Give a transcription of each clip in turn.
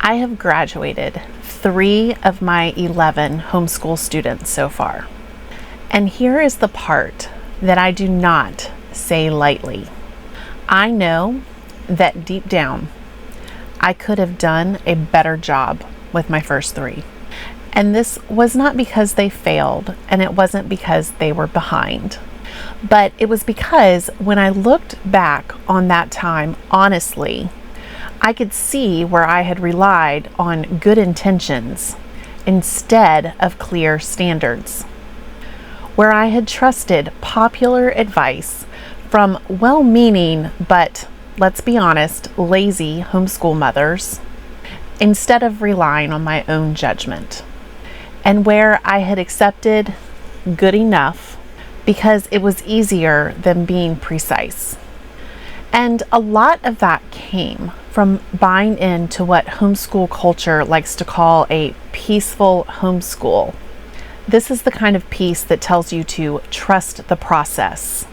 I have graduated 3 of my 11 homeschool students so far. And here is the part that I do not say lightly. I know that deep down, I could have done a better job with my first 3. And this was not because they failed, and it wasn't because they were behind. But it was because when I looked back on that time, honestly, I could see where I had relied on good intentions instead of clear standards, where I had trusted popular advice from well-meaning, but let's be honest, lazy homeschool mothers, instead of relying on my own judgment, and where I had accepted good enough because it was easier than being precise. And a lot of that came from buying into what homeschool culture likes to call a peaceful homeschool. This is the kind of peace that tells you to trust the process,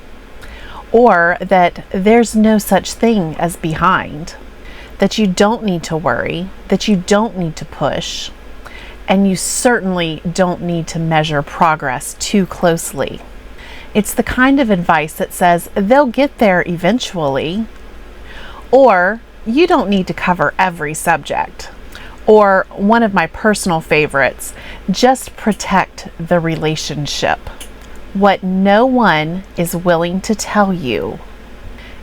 or that there's no such thing as behind, that you don't need to worry, that you don't need to push, and you certainly don't need to measure progress too closely. It's the kind of advice that says they'll get there eventually, or you don't need to cover every subject, or one of my personal favorites, just protect the relationship. What no one is willing to tell you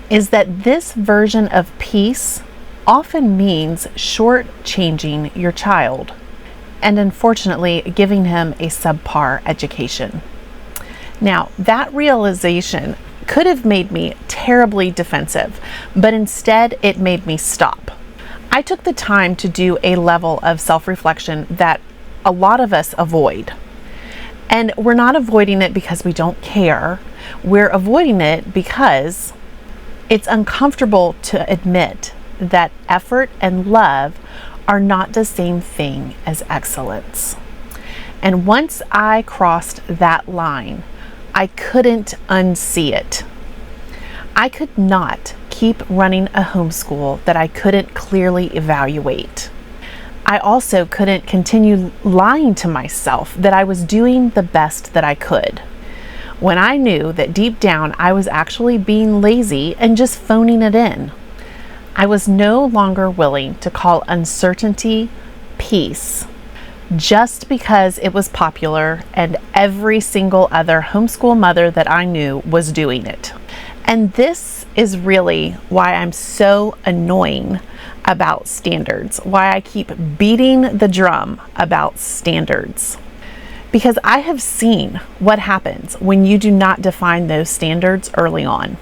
is that this version of peace often means shortchanging your child and unfortunately giving him a subpar education. Now, that realization could have made me terribly defensive, but instead it made me stop. I took the time to do a level of self-reflection that a lot of us avoid. And we're not avoiding it because we don't care. We're avoiding it because it's uncomfortable to admit that effort and love are not the same thing as excellence. And once I crossed that line, I couldn't unsee it. I could not keep running a homeschool that I couldn't clearly evaluate. I also couldn't continue lying to myself that I was doing the best that I could, when I knew that deep down I was actually being lazy and just phoning it in. I was no longer willing to call uncertainty peace just because it was popular and every single other homeschool mother that I knew was doing it. And this is really why I'm so annoying about standards, why I keep beating the drum about standards. Because I have seen what happens when you do not define those standards early on.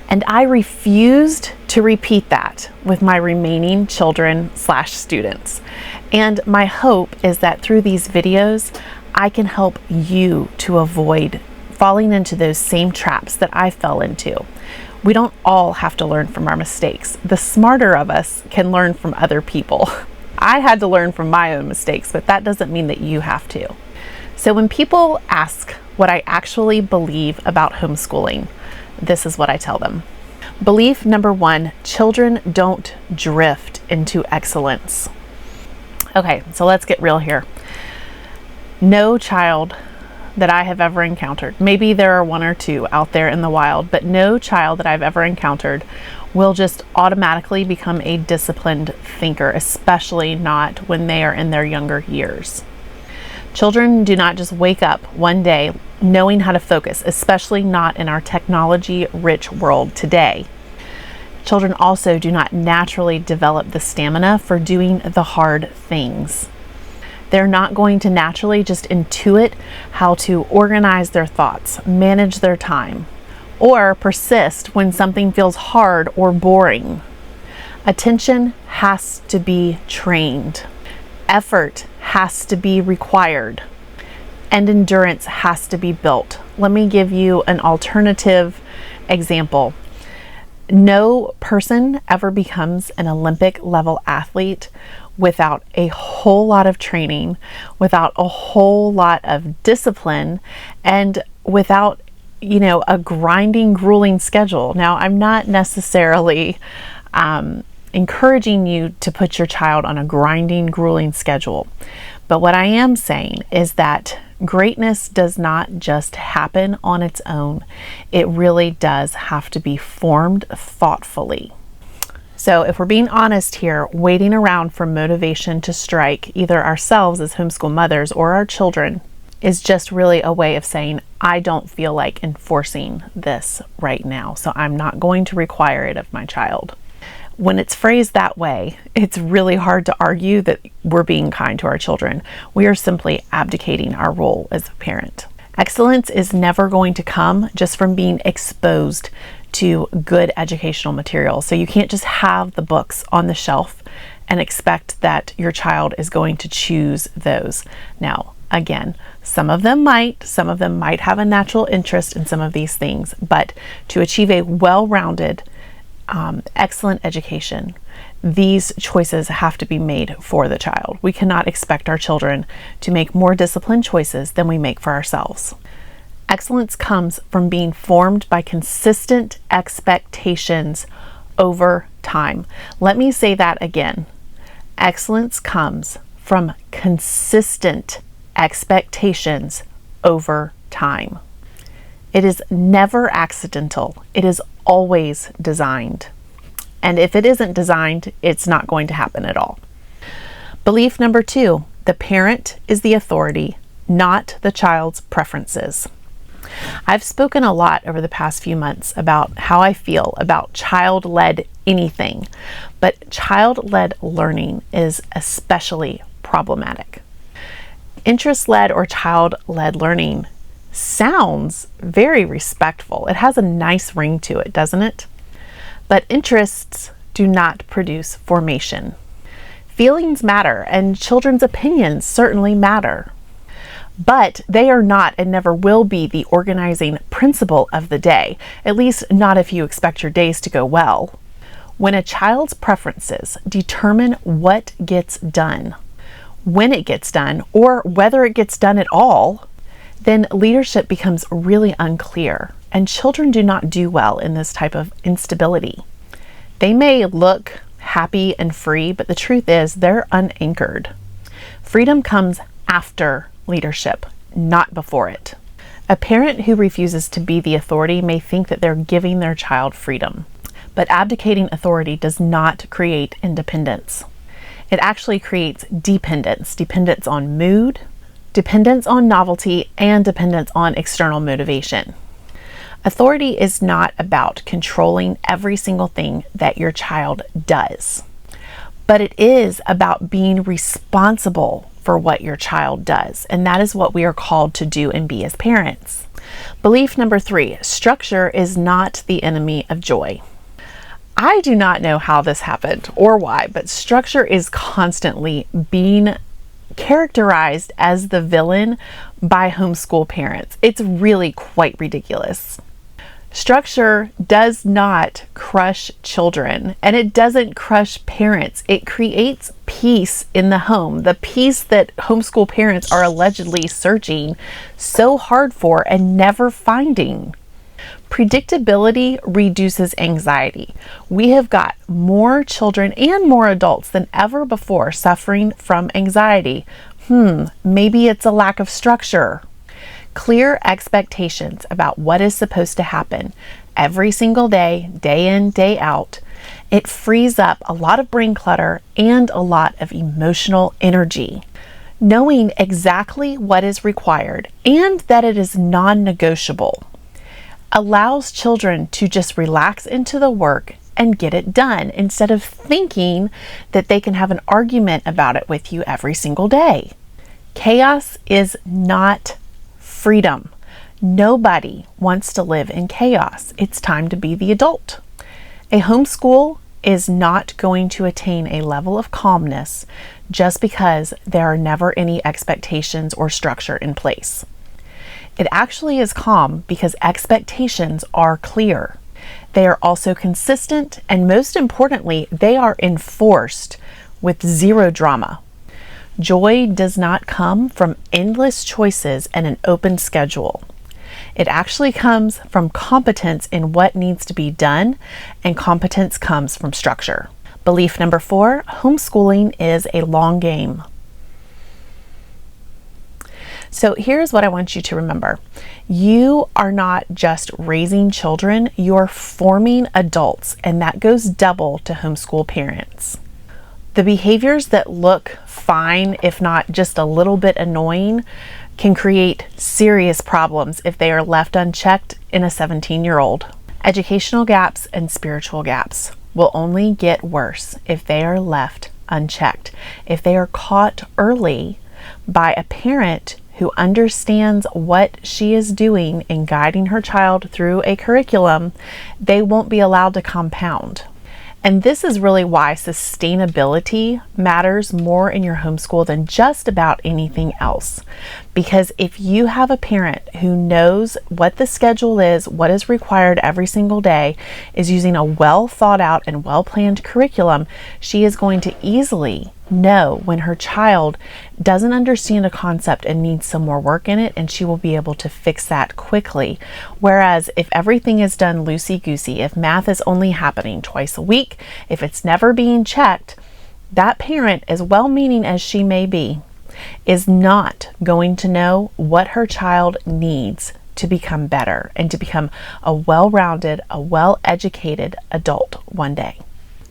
And I refused to repeat that with my remaining children/students. And my hope is that through these videos, I can help you to avoid falling into those same traps that I fell into. We don't all have to learn from our mistakes. The smarter of us can learn from other people. I had to learn from my own mistakes, but that doesn't mean that you have to. So when people ask what I actually believe about homeschooling, this is what I tell them. Belief number 1, children don't drift into excellence. Okay, so let's get real here. No child that I have ever encountered, maybe there are 1 or 2 out there in the wild, but no child that I've ever encountered will just automatically become a disciplined thinker, especially not when they are in their younger years. Children do not just wake up one day knowing how to focus, especially not in our technology-rich world today. Children also do not naturally develop the stamina for doing the hard things. They're not going to naturally just intuit how to organize their thoughts, manage their time, or persist when something feels hard or boring. Attention has to be trained. Effort has to be required. And endurance has to be built. Let me give you an alternative example. No person ever becomes an Olympic level athlete without a whole lot of training, without a whole lot of discipline, and without, a grinding, grueling schedule. Now, I'm not necessarily encouraging you to put your child on a grinding, grueling schedule. But what I am saying is that greatness does not just happen on its own. It really does have to be formed thoughtfully. So if we're being honest here, waiting around for motivation to strike either ourselves as homeschool mothers or our children is just really a way of saying, I don't feel like enforcing this right now, so I'm not going to require it of my child. When it's phrased that way, it's really hard to argue that we're being kind to our children. We are simply abdicating our role as a parent. Excellence is never going to come just from being exposed to good educational material. So you can't just have the books on the shelf and expect that your child is going to choose those. Now, again, some of them might have a natural interest in some of these things, but to achieve a well-rounded, excellent education, these choices have to be made for the child. We cannot expect our children to make more disciplined choices than we make for ourselves. Excellence comes from being formed by consistent expectations over time. Let me say that again. Excellence comes from consistent expectations over time. It is never accidental. It is always designed. And if it isn't designed, it's not going to happen at all. Belief number 2, the parent is the authority, not the child's preferences. I've spoken a lot over the past few months about how I feel about child-led anything, but child-led learning is especially problematic. Interest-led or child-led learning sounds very respectful. It has a nice ring to it, doesn't it? But interests do not produce formation. Feelings matter, and children's opinions certainly matter. But they are not and never will be the organizing principle of the day, at least not if you expect your days to go well. When a child's preferences determine what gets done, when it gets done, or whether it gets done at all, then leadership becomes really unclear, and children do not do well in this type of instability. They may look happy and free, but the truth is they're unanchored. Freedom comes after leadership, not before it. A parent who refuses to be the authority may think that they're giving their child freedom, but abdicating authority does not create independence. It actually creates dependence on mood, dependence on novelty, and dependence on external motivation. Authority is not about controlling every single thing that your child does, but it is about being responsible for what your child does, and that is what we are called to do and be as parents. Belief number 3, structure is not the enemy of joy. I do not know how this happened or why, but structure is constantly being characterized as the villain by homeschool parents. It's really quite ridiculous. Structure does not crush children, and it doesn't crush parents. It creates peace in the home, the peace that homeschool parents are allegedly searching so hard for and never finding. Predictability reduces anxiety. We have got more children and more adults than ever before suffering from anxiety. Maybe it's a lack of structure. Clear expectations about what is supposed to happen every single day, day in, day out. It frees up a lot of brain clutter and a lot of emotional energy. Knowing exactly what is required and that it is non-negotiable allows children to just relax into the work and get it done instead of thinking that they can have an argument about it with you every single day. Chaos is not freedom. Nobody wants to live in chaos. It's time to be the adult. A homeschool is not going to attain a level of calmness just because there are never any expectations or structure in place. It actually is calm because expectations are clear. They are also consistent, and most importantly, they are enforced with zero drama. Joy does not come from endless choices and an open schedule. It actually comes from competence in what needs to be done, and competence comes from structure. Belief number 4, homeschooling is a long game. So here's what I want you to remember. You are not just raising children, you're forming adults, and that goes double to homeschool parents. The behaviors that look fine, if not just a little bit annoying, can create serious problems if they are left unchecked in a 17-year-old. Educational gaps and spiritual gaps will only get worse if they are left unchecked. If they are caught early by a parent who understands what she is doing in guiding her child through a curriculum, they won't be allowed to compound. And this is really why sustainability matters more in your homeschool than just about anything else. Because if you have a parent who knows what the schedule is, what is required every single day, is using a well thought out and well planned curriculum, she is going to easily know when her child doesn't understand a concept and needs some more work in it, and she will be able to fix that quickly. Whereas if everything is done loosey-goosey, if math is only happening twice a week, if it's never being checked, that parent, as well-meaning as she may be, is not going to know what her child needs to become better and to become a well-rounded, a well-educated adult one day.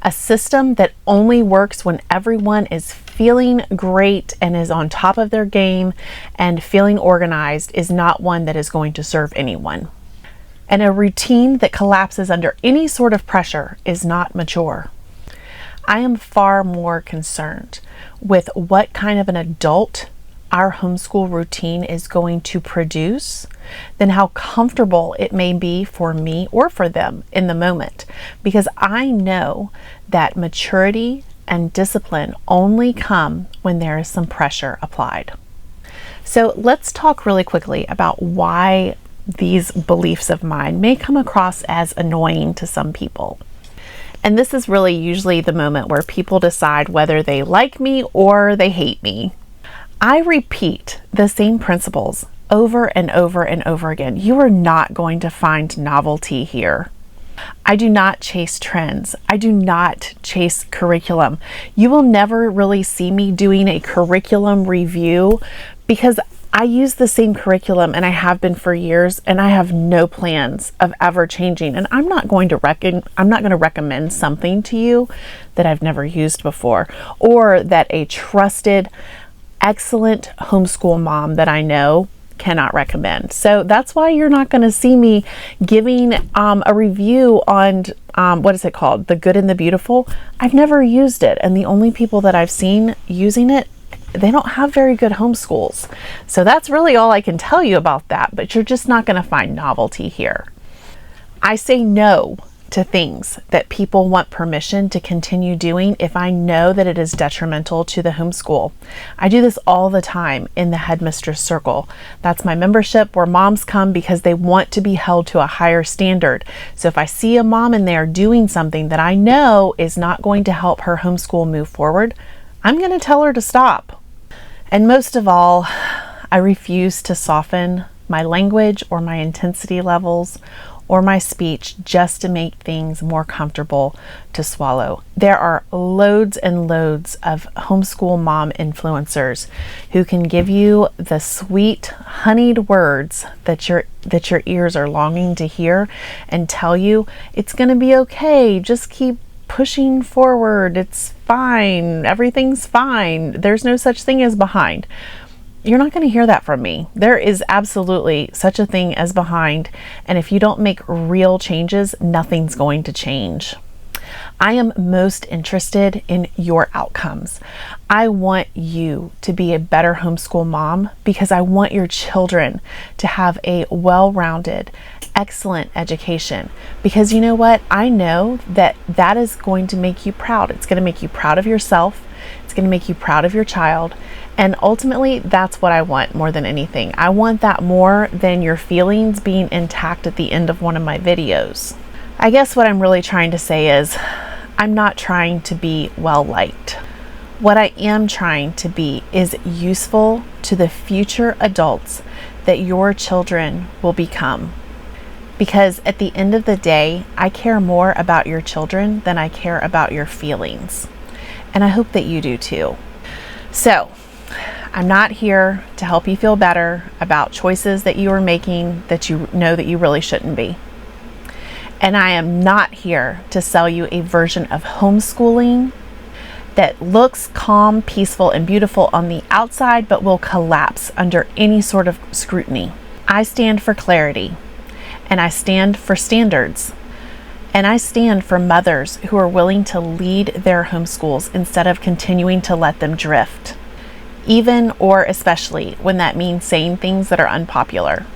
A system that only works when everyone is feeling great and is on top of their game and feeling organized is not one that is going to serve anyone. And a routine that collapses under any sort of pressure is not mature. I am far more concerned with what kind of an adult our homeschool routine is going to produce than how comfortable it may be for me or for them in the moment. Because I know that maturity and discipline only come when there is some pressure applied. So let's talk really quickly about why these beliefs of mine may come across as annoying to some people. And this is really usually the moment where people decide whether they like me or they hate me. I repeat the same principles over and over and over again. You are not going to find novelty here. I do not chase trends. I do not chase curriculum. You will never really see me doing a curriculum review because I use the same curriculum and I have been for years, and I have no plans of ever changing. And I'm not going to recommend something to you that I've never used before, or that a trusted, excellent homeschool mom that I know cannot recommend. So that's why you're not going to see me giving a review on what is it called? The Good and the Beautiful. I've never used it, and the only people that I've seen using it, they don't have very good homeschools. So that's really all I can tell you about that, but you're just not going to find novelty here. I say no to things that people want permission to continue doing if I know that it is detrimental to the homeschool. I do this all the time in the Headmistress Circle. That's my membership where moms come because they want to be held to a higher standard. So if I see a mom in there doing something that I know is not going to help her homeschool move forward, I'm going to tell her to stop. And most of all, I refuse to soften my language or my intensity levels or my speech just to make things more comfortable to swallow. There are loads and loads of homeschool mom influencers who can give you the sweet, honeyed words that your ears are longing to hear and tell you it's going to be okay. Just keep pushing forward. It's fine. Everything's fine. There's no such thing as behind. You're not going to hear that from me. There is absolutely such a thing as behind. And if you don't make real changes, nothing's going to change. I am most interested in your outcomes. I want you to be a better homeschool mom because I want your children to have a well-rounded, excellent education. Because you know what? I know that that is going to make you proud. It's going to make you proud of yourself. It's going to make you proud of your child. And ultimately, that's what I want more than anything. I want that more than your feelings being intact at the end of one of my videos. I guess what I'm really trying to say is I'm not trying to be well-liked. What I am trying to be is useful to the future adults that your children will become. because at the end of the day, I care more about your children than I care about your feelings. And I hope that you do too. So, I'm not here to help you feel better about choices that you are making that you know that you really shouldn't be. And I am not here to sell you a version of homeschooling that looks calm, peaceful, and beautiful on the outside, but will collapse under any sort of scrutiny. I stand for clarity, and I stand for standards, and I stand for mothers who are willing to lead their homeschools instead of continuing to let them drift, even or especially when that means saying things that are unpopular.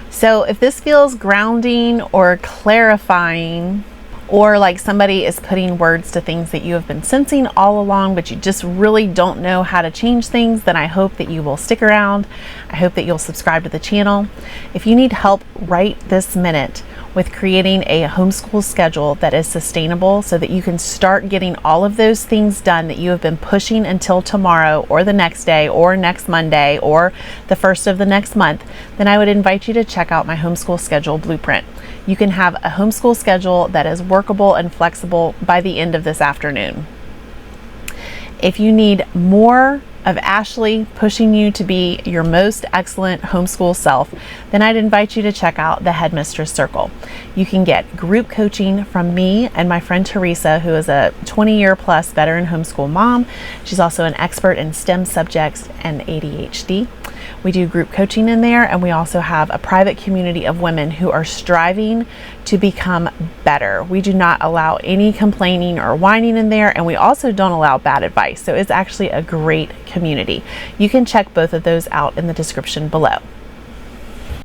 So if this feels grounding or clarifying, or like somebody is putting words to things that you have been sensing all along, but you just really don't know how to change things, then I hope that you will stick around. I hope that you'll subscribe to the channel. If you need help right this minute with creating a homeschool schedule that is sustainable so that you can start getting all of those things done that you have been pushing until tomorrow or the next day or next Monday or the first of the next month, then I would invite you to check out my Homeschool Schedule Blueprint. You can have a homeschool schedule that is workable and flexible by the end of this afternoon. If you need more of Ashley pushing you to be your most excellent homeschool self, then I'd invite you to check out the Headmistress Circle. You can get group coaching from me and my friend Teresa, who is a 20-year plus veteran homeschool mom. She's also an expert in STEM subjects and ADHD. We do group coaching in there, and we also have a private community of women who are striving to become better. We do not allow any complaining or whining in there, and we also don't allow bad advice. So it's actually a great community. You can check both of those out in the description below.